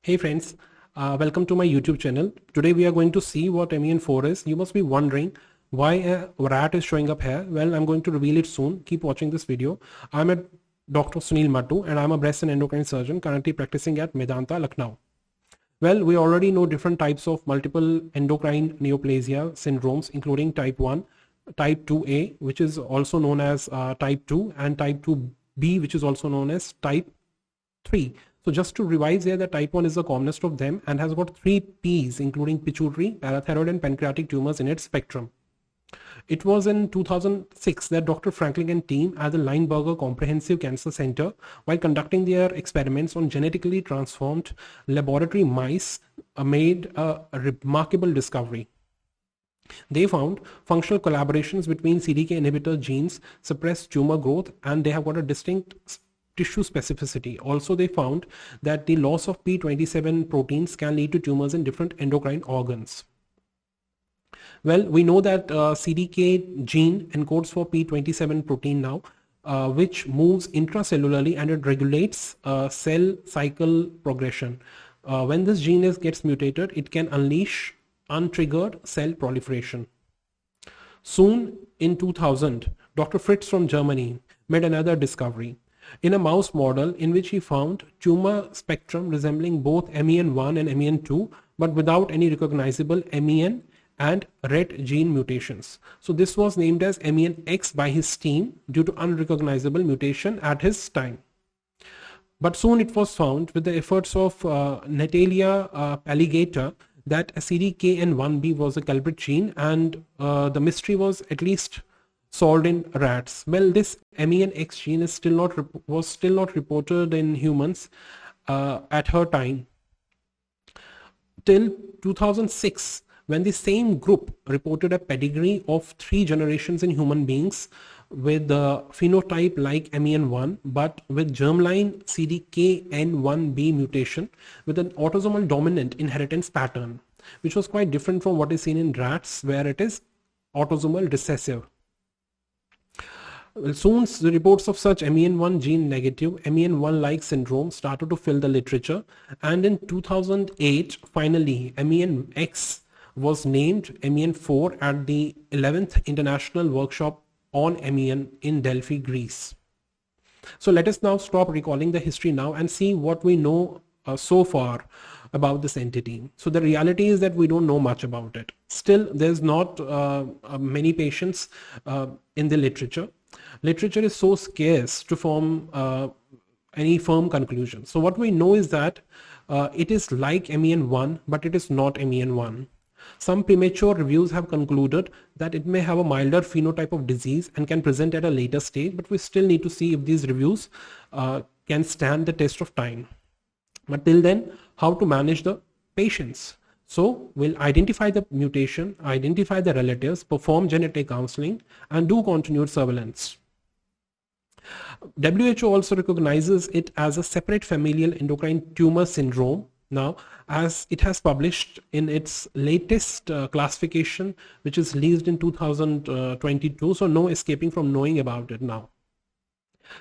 Hey friends, welcome to my YouTube channel. Today we are going to see what MEN4 is. You must be wondering why a rat is showing up here. Well, I'm going to reveal it soon. Keep watching this video. I'm a Dr. Sunil Mattu and I'm a breast and endocrine surgeon currently practicing at Medanta, Lucknow. Well, we already know different types of multiple endocrine neoplasia syndromes, including type 1, type 2A, which is also known as type 2, and type 2B, which is also known as type 3. So just to revise here, the type 1 is the commonest of them and has got 3 Ps, including pituitary, parathyroid and pancreatic tumors in its spectrum. It was in 2006 that Dr. Franklin and team at the Lineberger Comprehensive Cancer Center, while conducting their experiments on genetically transformed laboratory mice, made a remarkable discovery. They found functional collaborations between CDK inhibitor genes suppress tumor growth, and they have got a distinct tissue specificity. Also, they found that the loss of P27 proteins can lead to tumors in different endocrine organs. Well, we know that CDK gene encodes for P27 protein now, which moves intracellularly and it regulates cell cycle progression. When this gene gets mutated, it can unleash untriggered cell proliferation. Soon in 2000, Dr. Fritz from Germany made another discovery in a mouse model in which he found tumor spectrum resembling both MEN1 and MEN2, but without any recognizable MEN and RET gene mutations. So this was named as MENX by his team due to unrecognizable mutation at his time. But soon it was found with the efforts of Natalia Paligata that CDKN1B was a culprit gene, and the mystery was at least solved in rats. Well, this MENX gene is was still not reported in humans at her time till 2006, when the same group reported a pedigree of 3 generations in human beings with the phenotype like MEN1 but with germline CDKN1B mutation with an autosomal dominant inheritance pattern, which was quite different from what is seen in rats, where it is autosomal recessive. Well, soon the reports of such MEN1 gene negative, MEN1-like syndrome started to fill the literature, and in 2008, finally, MENX was named MEN4 at the 11th International Workshop on MEN in Delphi, Greece. So let us now stop recalling the history now and see what we know so far about this entity. So the reality is that we don't know much about it. Still, there's not many patients in the literature. Literature is so scarce to form any firm conclusion. So what we know is that it is like MEN1, but it is not MEN1. Some premature reviews have concluded that it may have a milder phenotype of disease and can present at a later stage, but we still need to see if these reviews can stand the test of time. But till then, how to manage the patients? So we'll identify the mutation, identify the relatives, perform genetic counseling, and do continued surveillance. WHO also recognizes it as a separate familial endocrine tumor syndrome now, as it has published in its latest classification, which is released in 2022. So no escaping from knowing about it now.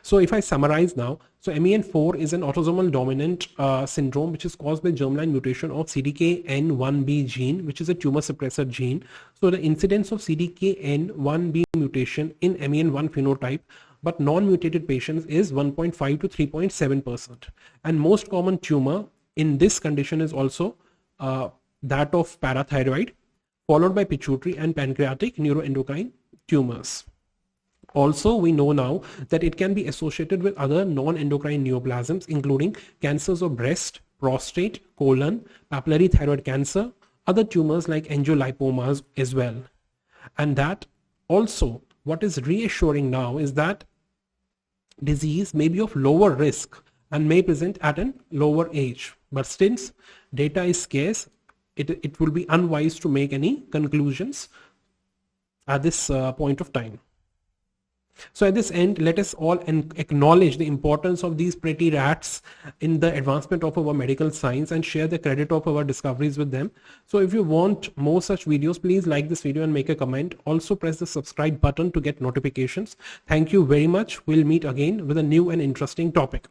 So if I summarize now, so MEN4 is an autosomal dominant syndrome which is caused by germline mutation of CDKN1B gene, which is a tumor suppressor gene. So the incidence of CDKN1B mutation in MEN1 phenotype but non-mutated patients is 1.5 to 3.7%. And most common tumor in this condition is also that of parathyroid, followed by pituitary and pancreatic neuroendocrine tumors. Also, we know now that it can be associated with other non-endocrine neoplasms, including cancers of breast, prostate, colon, papillary thyroid cancer, other tumors like angiolipomas as well. And that also, what is reassuring now is that disease may be of lower risk and may present at a lower age. But since data is scarce, it will be unwise to make any conclusions at this point of time. So at this end, let us all acknowledge the importance of these pretty rats in the advancement of our medical science and share the credit of our discoveries with them. So if you want more such videos, please like this video and make a comment. Also press the subscribe button to get notifications. Thank you very much. We'll meet again with a new and interesting topic.